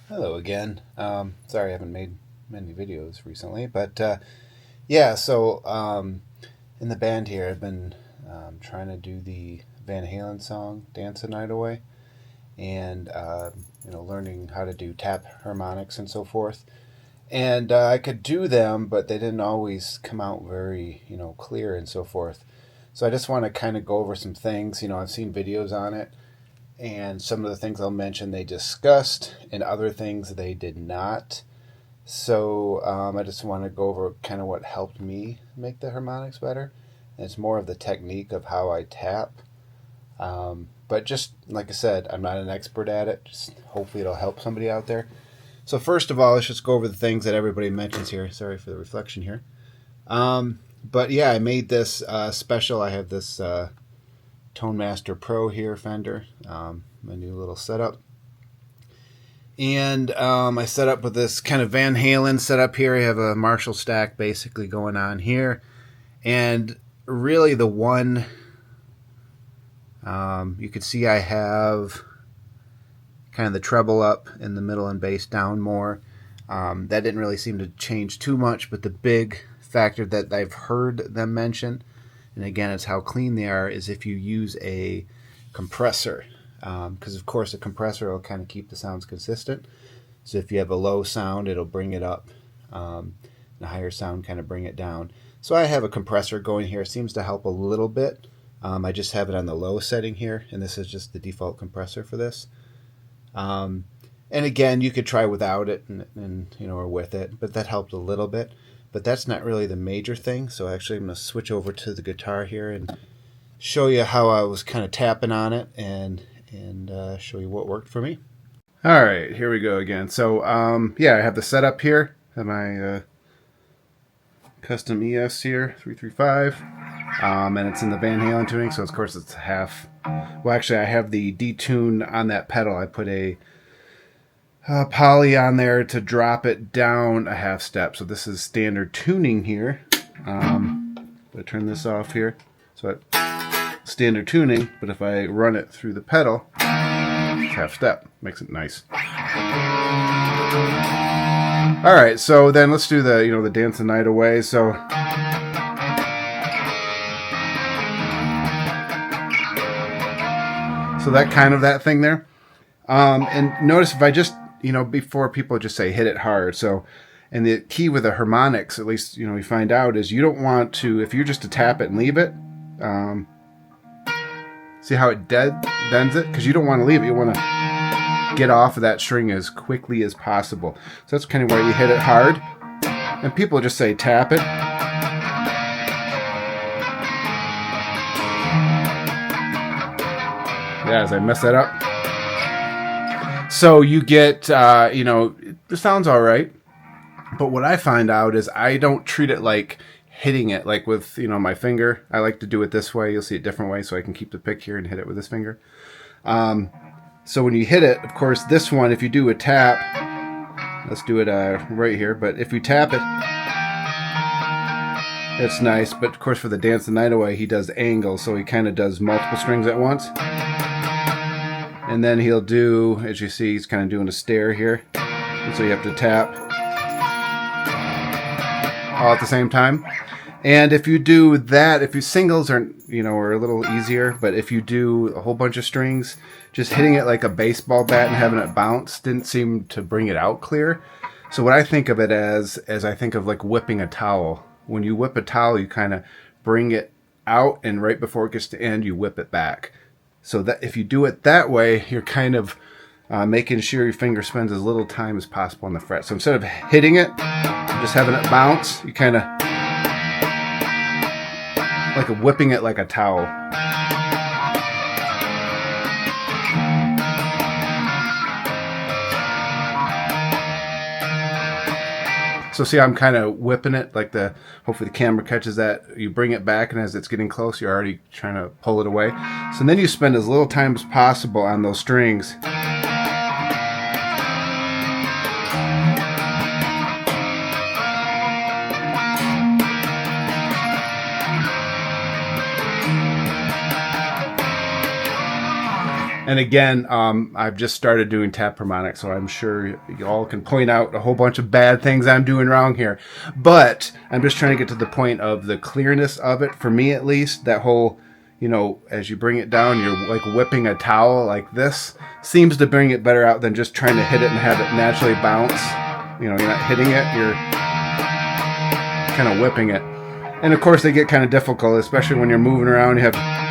Hello again. Sorry I haven't made many videos recently, but yeah, so in the band here, I've been trying to do the Van Halen song "Dance the Night Away," and learning how to do tap harmonics and so forth. And I could do them, but they didn't always come out very clear and so forth. So I just want to kind of go over some things. I've seen videos on it, and some of the things I'll mention they discussed, and other things they did not. So I just want to go over kind of what helped me make the harmonics better. And it's more of the technique of how I tap. But just like I said, I'm not an expert at it. Just hopefully it'll help somebody out there. So first of all, let's just go over the things that everybody mentions here. Sorry for the reflection here. But yeah, I made this special. I have this Tone Master Pro here, Fender, my new little setup. And I set up with this kind of Van Halen setup here. I have a Marshall stack basically going on here. And really the one, you can see I have kind of the treble up in the middle and bass down more. That didn't really seem to change too much, but the big factor that I've heard them mention, and again, it's how clean they are, is if you use a compressor. Because, of course, a compressor will kind of keep the sounds consistent. So if you have a low sound, it'll bring it up. And a higher sound kind of bring it down. So I have a compressor going here. It seems to help a little bit. I just have it on the low setting here, and this is just the default compressor for this. And again, you could try without it and or with it, but that helped a little bit. But that's not really the major thing. So actually, I'm going to switch over to the guitar here and show you how I was kind of tapping on it and show you what worked for me. All right, here we go again. So yeah, I have the setup here. I have my custom ES here, 335, and it's in the Van Halen tuning. So of course it's half. Well, actually, I have the detune on that pedal. I put a poly on there to drop it down a half step. So this is standard tuning here. I turn this off here. So standard tuning, but if I run it through the pedal, it's half step. Makes it nice. All right, so then let's do the Dance the Night Away. So that kind of that thing there. And notice if I just, before people just say hit it hard. So, and the key with the harmonics, at least, we find out, is you don't want to, if you're just to tap it and leave it, see how it bends it? Because you don't want to leave it. You want to get off of that string as quickly as possible. So that's kind of where you hit it hard. And people just say tap it. Yeah, as I mess that up. So you get, it sounds all right. But what I find out is I don't treat it like hitting it like with my finger. I like to do it this way. You'll see it different way, so I can keep the pick here and hit it with this finger. So when you hit it, of course, this one, if you do a tap, let's do it right here. But if you tap it, it's nice. But of course, for the Dance the Night Away, he does angles, so he kind of does multiple strings at once. And then he'll do, as you see, he's kind of doing a stair here. And so you have to tap all at the same time. And if you do that, if you singles are a little easier, but if you do a whole bunch of strings, just hitting it like a baseball bat and having it bounce didn't seem to bring it out clear. So what I think of it as I think of like whipping a towel. When you whip a towel, you kind of bring it out, and right before it gets to end, you whip it back. So that if you do it that way, you're kind of making sure your finger spends as little time as possible on the fret. So instead of hitting it, just having it bounce, you kind of like whipping it like a towel. So see, I'm kind of whipping it like hopefully the camera catches that. You bring it back, and as it's getting close, you're already trying to pull it away. So then you spend as little time as possible on those strings. And again, I've just started doing tap harmonics, so I'm sure you all can point out a whole bunch of bad things I'm doing wrong here. But I'm just trying to get to the point of the clearness of it, for me at least. That whole, as you bring it down, you're like whipping a towel like this. Seems to bring it better out than just trying to hit it and have it naturally bounce. You're not hitting it, you're kind of whipping it. And of course they get kind of difficult, especially when you're moving around. You have...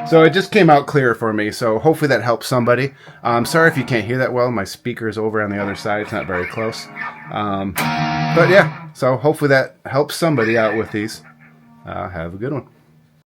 So it just came out clear for me, so hopefully that helps somebody. Sorry if you can't hear that well. My speaker is over on the other side. It's not very close. But yeah, so hopefully that helps somebody out with these. Have a good one.